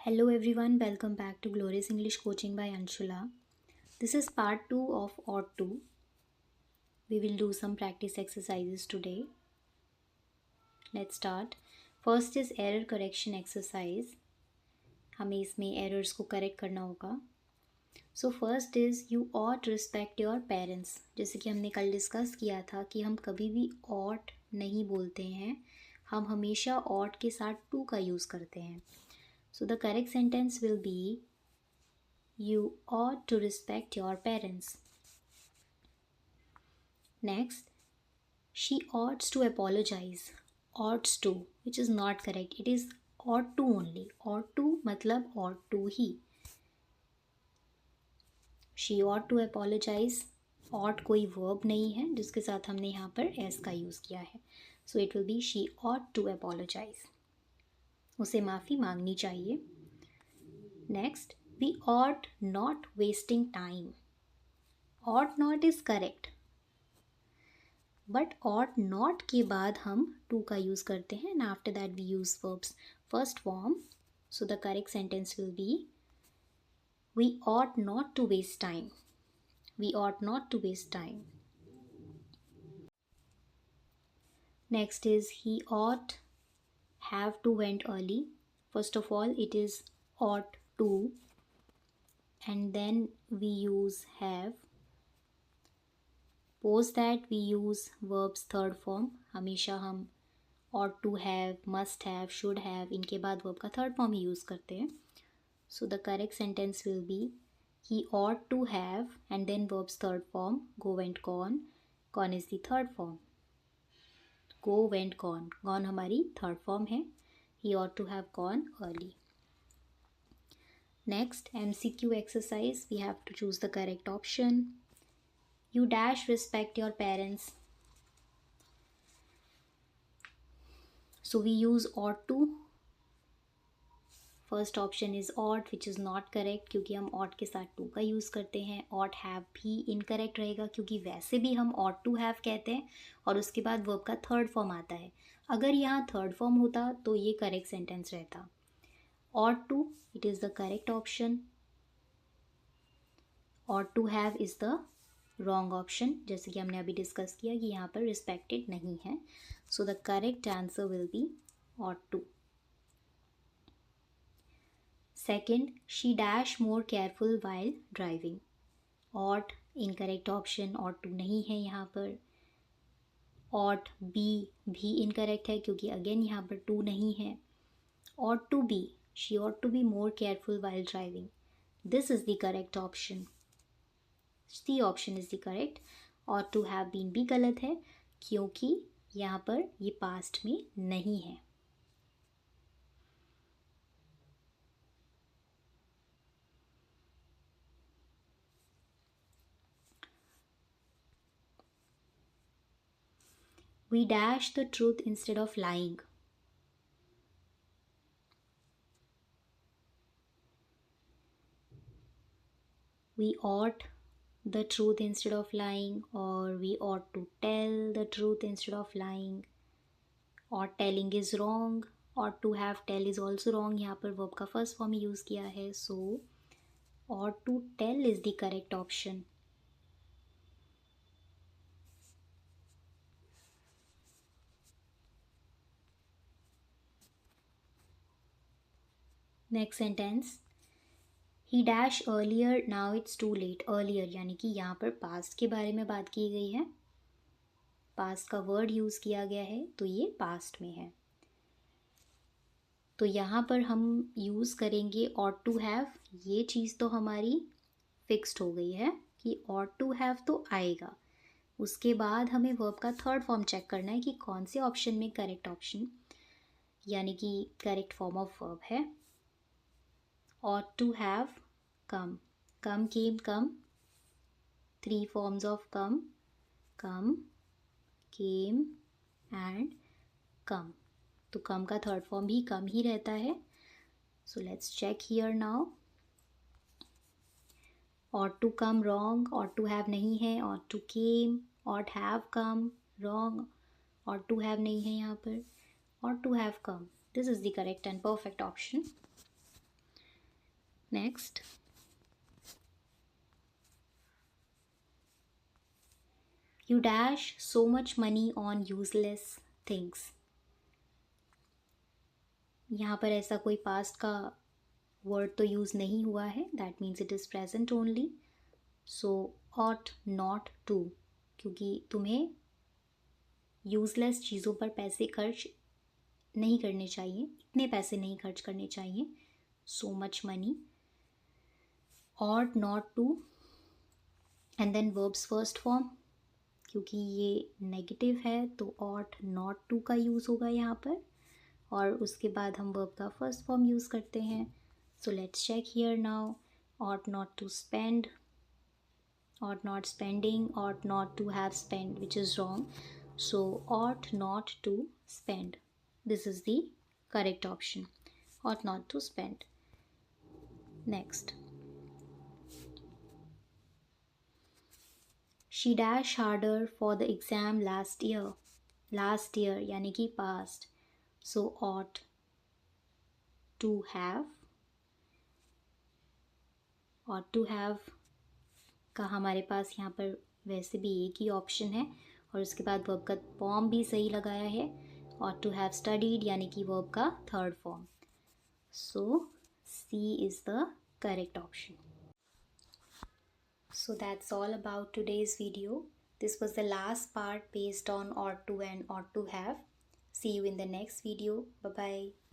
Hello everyone, welcome back to Glorious English Coaching by Anshula. This is part 2 of Ought to. We will do some practice exercises today. Let's start. First is error correction exercise. हमें इसमें errors को correct करना होगा. So first is you ought respect your parents. जैसे कि हमने कल discuss किया था कि हम कभी भी ought नहीं बोलते हैं, हम हमेशा ought के साथ to का यूज़ करते हैं. So the correct sentence will be you ought to respect your parents. Next, she oughts to apologize. Oughts to, which is not correct. It is ought to only. Ought to मतलब ought to he. She ought to apologize. Ought कोई verb नहीं है जिसके साथ हमने यहाँ पर s का यूज़ किया है. So it will be she ought to apologize. उसे माफ़ी मांगनी चाहिए. Next, we ought not wasting time. Ought not is correct. But ought not के बाद हम to का यूज़ करते हैं and after that we use verbs first form. So the correct sentence will be we ought not to waste time. We ought not to waste time. Next is he ought have to went early. First of all it is ought to and then we use have. Post that we use verbs third form. हमेशा हम ought to have, must have, should have इनके बाद verb का third form ही use करते हैं. So the correct sentence will be he ought to have and then verbs third form go went gone. Gone is the third form. Go went gone. Gone हमारी third form है. He ought to have gone early. Next MCQ exercise. We have to choose the correct option. You dash respect your parents. So we use ought to. First option is ought which is not correct क्योंकि हम ought के साथ to का use करते हैं. ought have भी incorrect रहेगा क्योंकि वैसे भी हम ought to have कहते हैं और उसके बाद verb का थर्ड फॉर्म आता है. अगर यहाँ थर्ड फॉर्म होता तो ये करेक्ट सेंटेंस रहता. ought to it is the correct option. ought to have is the wrong option. जैसे कि हमने अभी डिस्कस किया कि यहाँ पर रिस्पेक्टेड नहीं है. So the correct answer will be ought to. Second, she dash more careful while driving. Ought incorrect option. ought to नहीं है यहाँ पर. ought be भी incorrect है क्योंकि again यहाँ पर to नहीं है. ought to be, she ought to be more careful while driving. This is the correct option. C option is the correct. ought to have been भी गलत है क्योंकि यहाँ पर ये past में नहीं है. We dash the truth instead of lying. We ought the truth instead of lying or we ought to tell the truth instead of lying. Ought telling is wrong. ought to have tell is also wrong. यहाँ पर verb का first form use किया है. So ought to tell is the correct option. Next sentence. He dash earlier now it's too late. Earlier यानी कि यहाँ पर past के बारे में बात की गई है. past का word यूज़ किया गया है तो ये past में है. तो यहाँ पर हम यूज़ करेंगे ought to have. ये चीज़ तो हमारी फिक्स्ड हो गई है कि ought to have तो आएगा. उसके बाद हमें वर्ब का थर्ड फॉर्म चेक करना है कि कौन से ऑप्शन में करेक्ट ऑप्शन यानी कि करेक्ट फॉर्म ऑफ वर्ब है. ought to have come. come came come. Three forms of come came and come. तो come का थर्ड फॉर्म भी come ही रहता है. So let's check here now. ought to come wrong. ought to have नहीं है. ought to came. ought have come wrong. ought to have नहीं है यहाँ पर. ought to have come. This is the correct and perfect option. Next, you dash so much money on useless things. यहाँ पर ऐसा कोई पास्ट का word तो यूज़ नहीं हुआ है, that means it is present only. So ought not to, क्योंकि तुम्हें यूज़लेस चीज़ों पर पैसे खर्च नहीं करने चाहिए, इतने पैसे नहीं खर्च करने चाहिए. So much money. Ought not to and then verbs first form, क्योंकि ये नेगेटिव है तो ऑट नॉट टू का यूज़ होगा यहाँ पर, और उसके बाद हम वर्ब का फर्स्ट फॉर्म यूज़ करते हैं. So let's check here now. Ought not to spend, ought not spending, ought not to have spent, which is wrong. So ought not to spend, this is the correct option. Ought not to spend. Next, she dash harder for the exam last year. Last year यानी कि past. So ought to have, ought to have का हमारे पास यहाँ पर वैसे भी एक ही option है, और उसके बाद वर्ब का फॉर्म भी सही लगाया है. ought to have studied यानी कि वर्ब का third form. So C is the correct option. So that's all about today's video. This was the last part based on ought to and ought to have. See you in the next video. Bye bye.